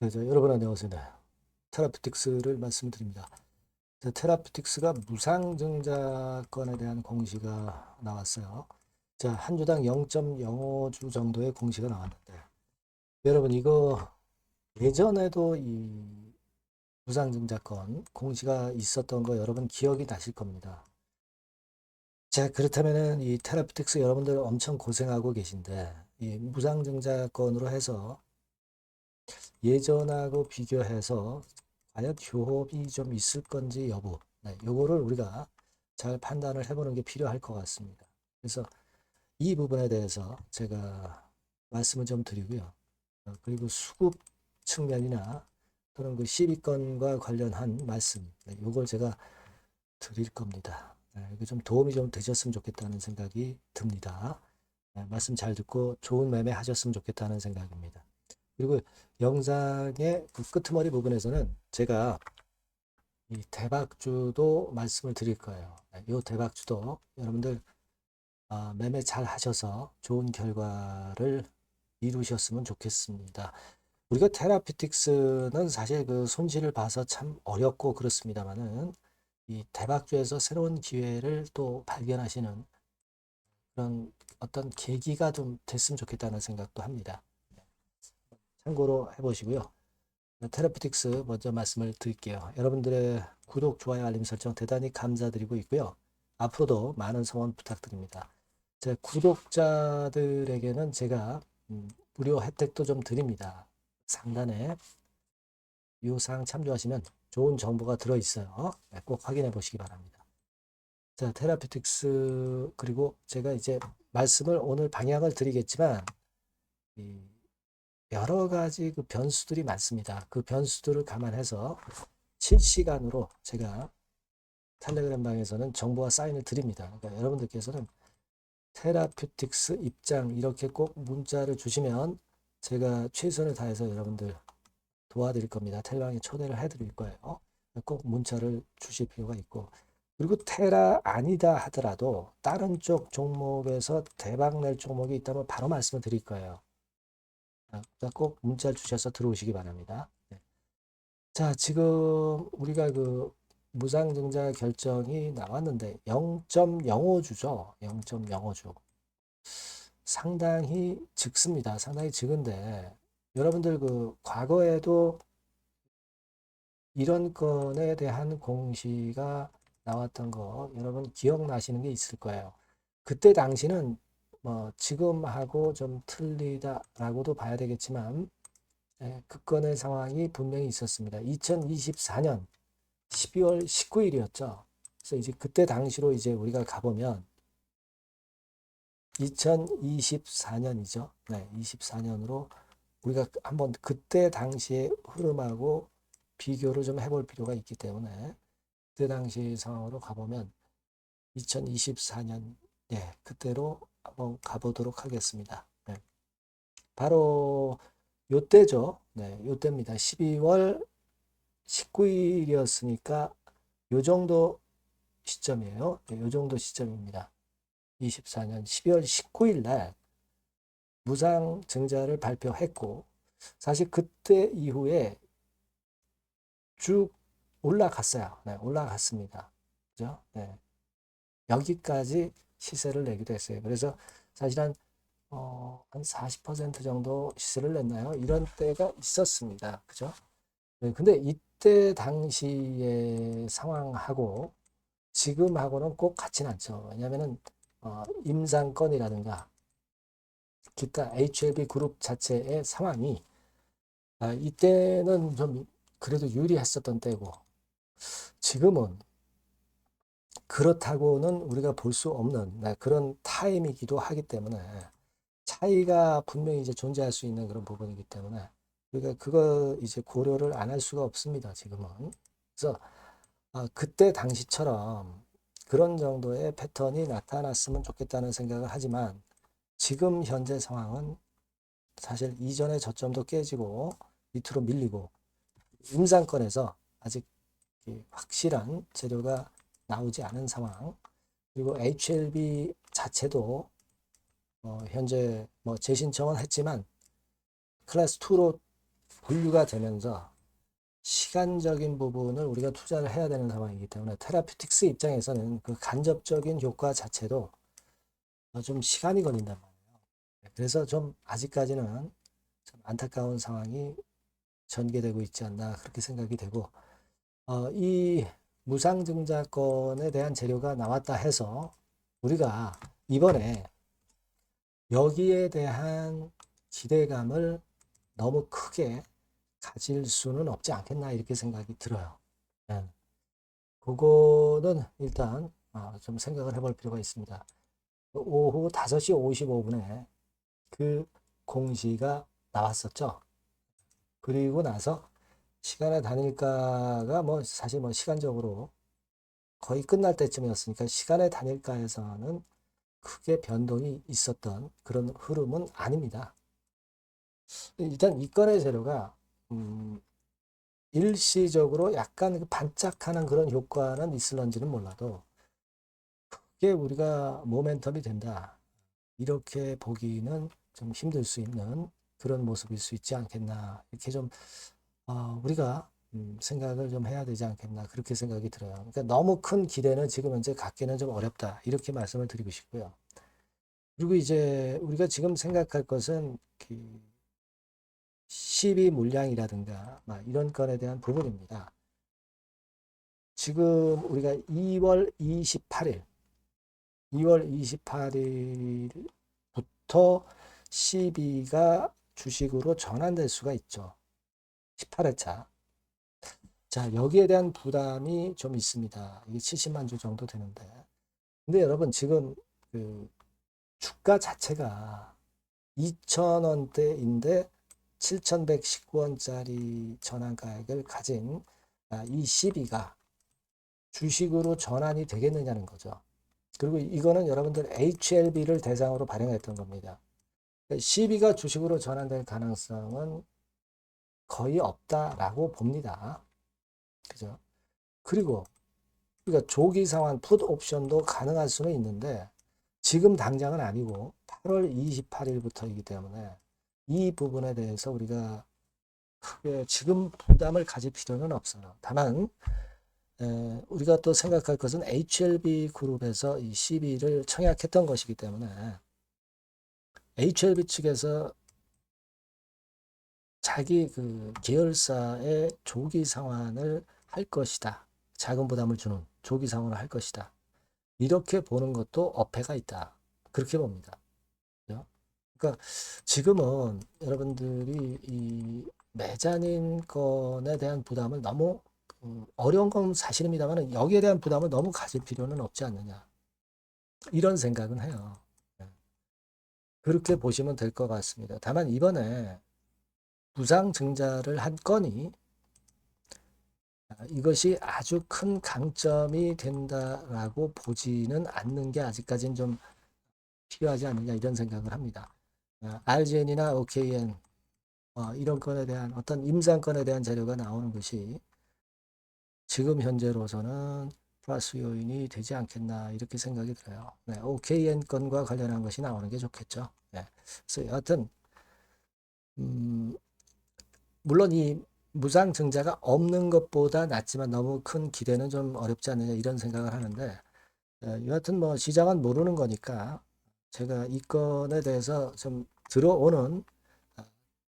네, 여러분 안녕하세요. 테라피틱스를 말씀드립니다. 테라피틱스가 무상증자권에 대한 공시가 나왔어요. 자, 한 주당 0.05주 정도의 공시가 나왔는데, 여러분 이거 예전에도 이 무상증자권 공시가 있었던 거 여러분 기억이 나실 겁니다. 자, 그렇다면은 이 테라피틱스 여러분들 엄청 고생하고 계신데, 이 무상증자권으로 해서 예전하고 비교해서 과연 효험이 좀 있을 건지 여부, 네, 요거를 우리가 잘 판단을 해보는 게 필요할 것 같습니다. 그래서 이 부분에 대해서 제가 말씀을 좀 드리고요. 그리고 수급 측면이나 또는 그 시비권과 관련한 말씀, 네, 요걸 제가 드릴 겁니다. 네, 이거 좀 도움이 좀 되셨으면 좋겠다는 생각이 듭니다. 네, 말씀 잘 듣고 좋은 매매 하셨으면 좋겠다는 생각입니다. 그리고 영상의 그 끄트머리 부분에서는 제가 이 대박주도 말씀을 드릴 거예요. 이 대박주도 여러분들 매매 잘 하셔서 좋은 결과를 이루셨으면 좋겠습니다. 우리가 테라피틱스는 사실 그 손실을 봐서 참 어렵고 그렇습니다만은 이 대박주에서 새로운 기회를 또 발견하시는 그런 어떤 계기가 좀 됐으면 좋겠다는 생각도 합니다. 참고로 해보시고요. 테라피틱스 먼저 말씀을 드릴게요. 여러분들의 구독, 좋아요, 알림 설정 대단히 감사드리고 있고요. 앞으로도 많은 성원 부탁드립니다. 제 구독자들에게는 제가 무료 혜택도 좀 드립니다. 상단에 이 사항 참조하시면 좋은 정보가 들어있어요. 네, 꼭 확인해 보시기 바랍니다. 자, 테라피틱스 그리고 제가 이제 말씀을 오늘 방향을 드리겠지만 여러 가지 그 변수들이 많습니다. 그 변수들을 감안해서 실시간으로 제가 텔레그램 방에서는 정보와 사인을 드립니다. 그러니까 여러분들께서는 테라퓨틱스 입장 이렇게 꼭 문자를 주시면 제가 최선을 다해서 여러분들 도와드릴 겁니다. 텔레방에 초대를 해드릴 거예요. 꼭 문자를 주실 필요가 있고 그리고 테라 아니다 하더라도 다른 쪽 종목에서 대박 낼 종목이 있다면 바로 말씀을 드릴 거예요. 그러니까 꼭 문자를 주셔서 들어오시기 바랍니다. 네. 자, 지금 우리가 그 무상증자 결정이 나왔는데 0.05주죠. 0.05주. 상당히 적습니다. 상당히 적은데 여러분들 그 과거에도 이런 건에 대한 공시가 나왔던 거 여러분 기억나시는 게 있을 거예요. 그때 당시는 뭐 지금하고 좀 틀리다라고도 봐야 되겠지만 그 건의 상황이 분명히 있었습니다. 2024년 12월 19일이었죠. 그래서 이제 그때 당시로 이제 우리가 가보면 2024년이죠. 네, 24년으로 우리가 한번 그때 당시의 흐름하고 비교를 좀 해볼 필요가 있기 때문에 그때 당시 상황으로 가보면 2024년 그때로 한번 가보도록 하겠습니다. 네, 바로 요때죠. 네, 요때입니다. 12월 19일이었으니까 요 정도 시점이에요. 네, 요 정도 시점입니다. 24년 12월 19일 날 무상 증자를 발표했고 사실 그때 이후에 쭉 올라갔어요. 네, 올라갔습니다. 그죠? 네. 여기까지 시세를 내기도 했어요. 그래서 사실 한 40% 정도 시세를 냈나요? 이런 때가 있었습니다. 그죠? 네, 근데 이때 당시의 상황하고 지금하고는 꼭 같진 않죠. 왜냐하면은 임상권이라든가 기타 HLB 그룹 자체의 상황이 이때는 좀 그래도 유리했었던 때고 지금은 그렇다고는 우리가 볼 수 없는 그런 타임이기도 하기 때문에 차이가 분명히 이제 존재할 수 있는 그런 부분이기 때문에 우리가 그거 이제 고려를 안 할 수가 없습니다. 지금은. 그래서 그때 당시처럼 그런 정도의 패턴이 나타났으면 좋겠다는 생각을 하지만 지금 현재 상황은 사실 이전의 저점도 깨지고 밑으로 밀리고 임상권에서 아직 확실한 재료가 나오지 않은 상황 그리고 HLB 자체도 현재 뭐 재신청은 했지만 클래스 2로 분류가 되면서 시간적인 부분을 우리가 투자를 해야 되는 상황이기 때문에 테라피틱스 입장에서는 그 간접적인 효과 자체도 좀 시간이 걸린단 말이에요. 그래서 좀 아직까지는 좀 안타까운 상황이 전개되고 있지 않나 그렇게 생각이 되고 이 무상증자권에 대한 재료가 나왔다 해서 우리가 이번에 여기에 대한 기대감을 너무 크게 가질 수는 없지 않겠나 이렇게 생각이 들어요. 네. 그거는 일단 좀 생각을 해볼 필요가 있습니다. 오후 5시 55분에 그 공시가 나왔었죠. 그리고 나서 시간의 단일가가 뭐 사실 뭐 시간적으로 거의 끝날 때쯤이었으니까 시간의 단일가에서는 크게 변동이 있었던 그런 흐름은 아닙니다. 일단 이 건의 재료가 일시적으로 약간 반짝하는 그런 효과는 있을런지는 몰라도 그게 우리가 모멘텀이 된다. 이렇게 보기는 좀 힘들 수 있는 그런 모습일 수 있지 않겠나. 이렇게 좀 우리가 생각을 좀 해야 되지 않겠나. 그렇게 생각이 들어요. 그러니까 너무 큰 기대는 지금 현재 갖기는 좀 어렵다. 이렇게 말씀을 드리고 싶고요. 그리고 이제 우리가 지금 생각할 것은 그 시비 물량이라든가 이런 건에 대한 부분입니다. 지금 우리가 2월 28일부터 시비가 주식으로 전환될 수가 있죠. 18회차. 자, 여기에 대한 부담이 좀 있습니다. 이게 70만 주 정도 되는데. 근데 여러분, 지금 그 주가 자체가 2,000원대인데 7,119원짜리 전환가액을 가진 이 시비가 주식으로 전환이 되겠느냐는 거죠. 그리고 이거는 여러분들 HLB를 대상으로 발행했던 겁니다. 시비가 주식으로 전환될 가능성은 거의 없다라고 봅니다. 그죠? 그리고 우리가 조기 상환 풋 옵션도 가능할 수는 있는데 지금 당장은 아니고 8월 28일부터이기 때문에 이 부분에 대해서 우리가 크게 지금 부담을 가질 필요는 없어요. 다만 우리가 또 생각할 것은 HLB 그룹에서 이 CB를 청약했던 것이기 때문에 HLB 측에서 자기 그 계열사의 조기 상환을 할 것이다. 자금 부담을 주는 조기 상환을 할 것이다. 이렇게 보는 것도 어폐가 있다. 그렇게 봅니다. 그러니까 지금은 여러분들이 이 매자닌 건에 대한 부담을 너무 어려운 건 사실입니다만 여기에 대한 부담을 너무 가질 필요는 없지 않느냐. 이런 생각은 해요. 네. 그렇게 보시면 될 것 같습니다. 다만 이번에 부상증자를 한 건이 이것이 아주 큰 강점이 된다라고 보지는 않는 게 아직까지는 좀 필요하지 않느냐 이런 생각을 합니다. RGN이나 OKN 이런 건에 대한 어떤 임상건에 대한 자료가 나오는 것이 지금 현재로서는 플러스 요인이 되지 않겠나 이렇게 생각이 들어요. 네, OKN 건과 관련한 것이 나오는 게 좋겠죠. 네. 그래서 여하튼 물론 이 무상증자가 없는 것보다 낫지만 너무 큰 기대는 좀 어렵지 않느냐 이런 생각을 하는데 여하튼 뭐 시장은 모르는 거니까 제가 이 건에 대해서 좀 들어오는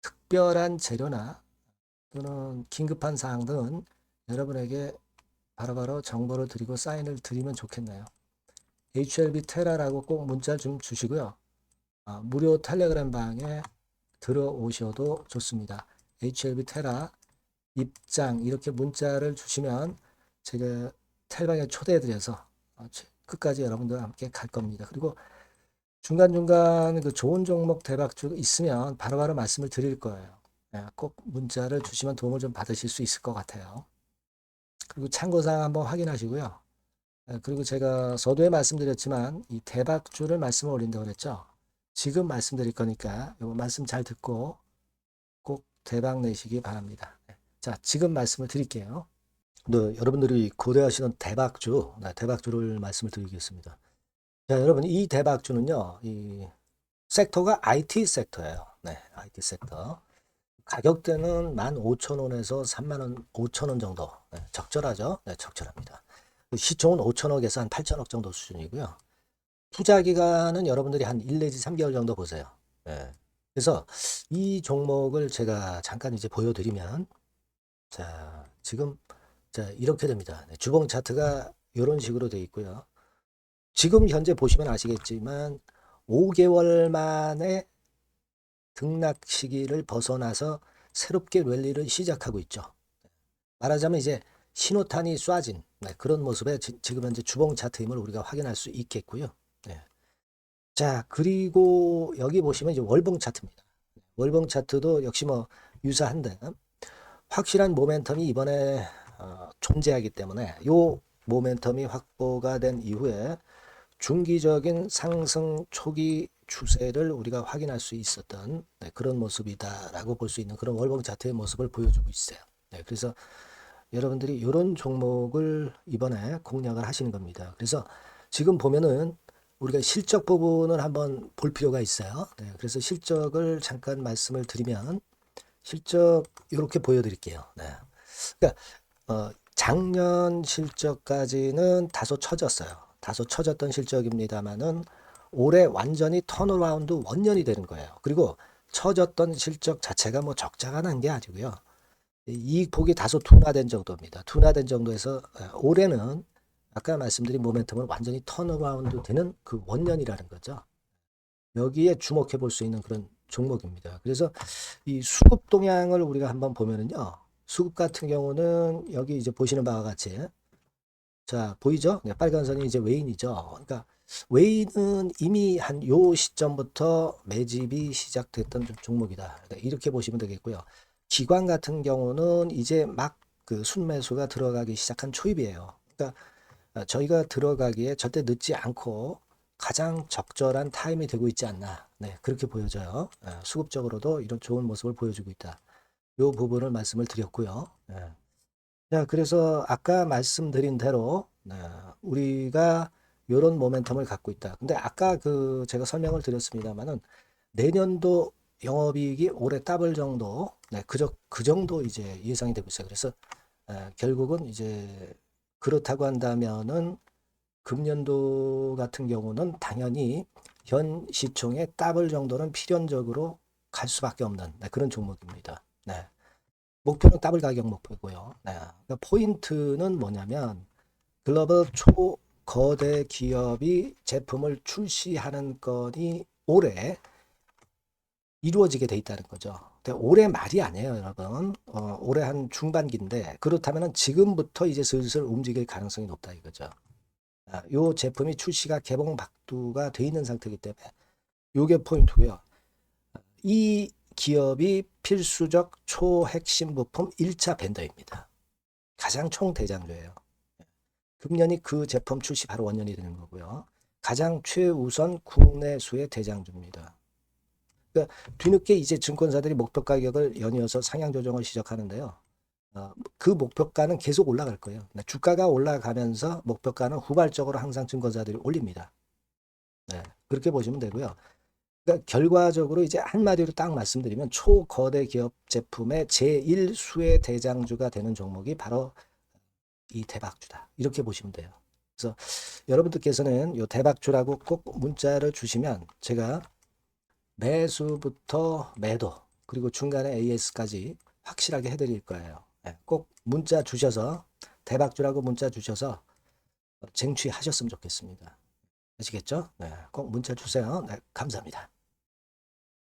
특별한 재료나 또는 긴급한 사항 등은 여러분에게 바로바로 정보를 드리고 사인을 드리면 좋겠네요. HLB 테라라고 꼭 문자 좀 주시고요. 무료 텔레그램 방에 들어오셔도 좋습니다. HLB 테라 입장 이렇게 문자를 주시면 제가 텔방에 초대해드려서 끝까지 여러분들과 함께 갈 겁니다. 그리고 중간중간 그 좋은 종목 대박주 있으면 바로바로 말씀을 드릴 거예요. 꼭 문자를 주시면 도움을 좀 받으실 수 있을 것 같아요. 그리고 참고사항 한번 확인하시고요. 그리고 제가 서두에 말씀드렸지만 이 대박주를 말씀을 올린다고 그랬죠. 지금 말씀드릴 거니까 이 말씀 잘 듣고 꼭 대박 내시기 바랍니다. 자, 지금 말씀을 드릴게요. 네, 여러분들이 고대하시는 대박주, 대박주를 말씀을 드리겠습니다. 자, 여러분 이 대박주는요, 이 섹터가 IT 섹터예요. 네, IT 섹터. 가격대는 15,000원에서 35,000원 5,000원 정도. 네, 적절하죠? 네, 적절합니다. 시총은 5천억에서 한 8천억 정도 수준이고요. 투자 기간은 여러분들이 한 1 내지 3개월 정도 보세요. 네. 그래서 이 종목을 제가 잠깐 이제 보여드리면, 자, 지금, 자, 이렇게 됩니다. 네, 주봉 차트가 이런 식으로 되어 있고요. 지금 현재 보시면 아시겠지만, 5개월 만에 등락 시기를 벗어나서 새롭게 랠리를 시작하고 있죠. 말하자면 이제 신호탄이 쏴진 그런 모습의 지금 현재 주봉 차트임을 우리가 확인할 수 있겠고요. 네. 자, 그리고 여기 보시면 이제 월봉 차트입니다. 월봉 차트도 역시 뭐 유사한데 확실한 모멘텀이 이번에 존재하기 때문에 요 모멘텀이 확보가 된 이후에 중기적인 상승 초기 추세를 우리가 확인할 수 있었던 그런 모습이다라고 볼 수 있는 그런 월봉 차트의 모습을 보여주고 있어요. 그래서 여러분들이 이런 종목을 이번에 공략을 하시는 겁니다. 그래서 지금 보면은 우리가 실적 부분을 한번 볼 필요가 있어요. 그래서 실적을 잠깐 말씀을 드리면 실적 이렇게 보여드릴게요. 그러니까 작년 실적까지는 다소 처졌어요. 다소 처졌던 실적입니다만은 올해 완전히 턴어라운드 원년이 되는 거예요. 그리고 처졌던 실적 자체가 뭐 적자가 난 게 아니고요. 이익 폭이 다소 둔화된 정도입니다. 둔화된 정도에서 올해는 아까 말씀드린 모멘텀은 완전히 턴어라운드 되는 그 원년이라는 거죠. 여기에 주목해 볼 수 있는 그런 종목입니다. 그래서 이 수급 동향을 우리가 한번 보면은요. 수급 같은 경우는 여기 이제 보시는 바와 같이 자, 보이죠? 네, 빨간 선이 이제 웨인이죠. 그러니까 웨인은 이미 한 요 시점부터 매집이 시작됐던 종목이다. 이렇게 보시면 되겠고요. 기관 같은 경우는 이제 막 그 순매수가 들어가기 시작한 초입이에요. 그러니까 저희가 들어가기에 절대 늦지 않고 가장 적절한 타임이 되고 있지 않나. 네, 그렇게 보여져요. 수급적으로도 이런 좋은 모습을 보여주고 있다. 요 부분을 말씀을 드렸고요. 자, 그래서 아까 말씀드린 대로 우리가 이런 모멘텀을 갖고 있다. 근데 아까 그 제가 설명을 드렸습니다만은 내년도 영업이익이 올해 더블 정도, 그 정도 이제 예상이 되고 있어요. 그래서 결국은 이제 그렇다고 한다면은 금년도 같은 경우는 당연히 현 시총의 더블 정도는 필연적으로 갈 수밖에 없는 그런 종목입니다. 목표는 더블 가격 목표고요. 그러니까 포인트는 뭐냐면 글로벌 초거대 기업이 제품을 출시하는 건이 올해 이루어지게 돼 있다는 거죠. 올해 말이 아니에요, 여러분. 올해 한 중반기인데 그렇다면 지금부터 이제 슬슬 움직일 가능성이 높다 이거죠. 요 제품이 출시가 개봉 박두가 돼 있는 상태이기 때문에 요게 포인트고요. 이 기업이 필수적 초핵심 부품 1차 벤더입니다. 가장 총대장주예요. 금년이 그 제품 출시 바로 원년이 되는 거고요. 가장 최우선 국내수의 대장주입니다. 그러니까 뒤늦게 이제 증권사들이 목표 가격을 연이어서 상향 조정을 시작하는데요. 그 목표가는 계속 올라갈 거예요. 주가가 올라가면서 목표가는 후발적으로 항상 증권사들이 올립니다. 그렇게 보시면 되고요. 그러니까 결과적으로 이제 한마디로 딱 말씀드리면 초거대 기업 제품의 제1수의 대장주가 되는 종목이 바로 이 대박주다. 이렇게 보시면 돼요. 그래서 여러분들께서는 이 대박주라고 꼭 문자를 주시면 제가 매수부터 매도 그리고 중간에 AS까지 확실하게 해드릴 거예요. 꼭 문자 주셔서 대박주라고 문자 주셔서 쟁취하셨으면 좋겠습니다. 아시겠죠? 꼭 문자 주세요. 감사합니다.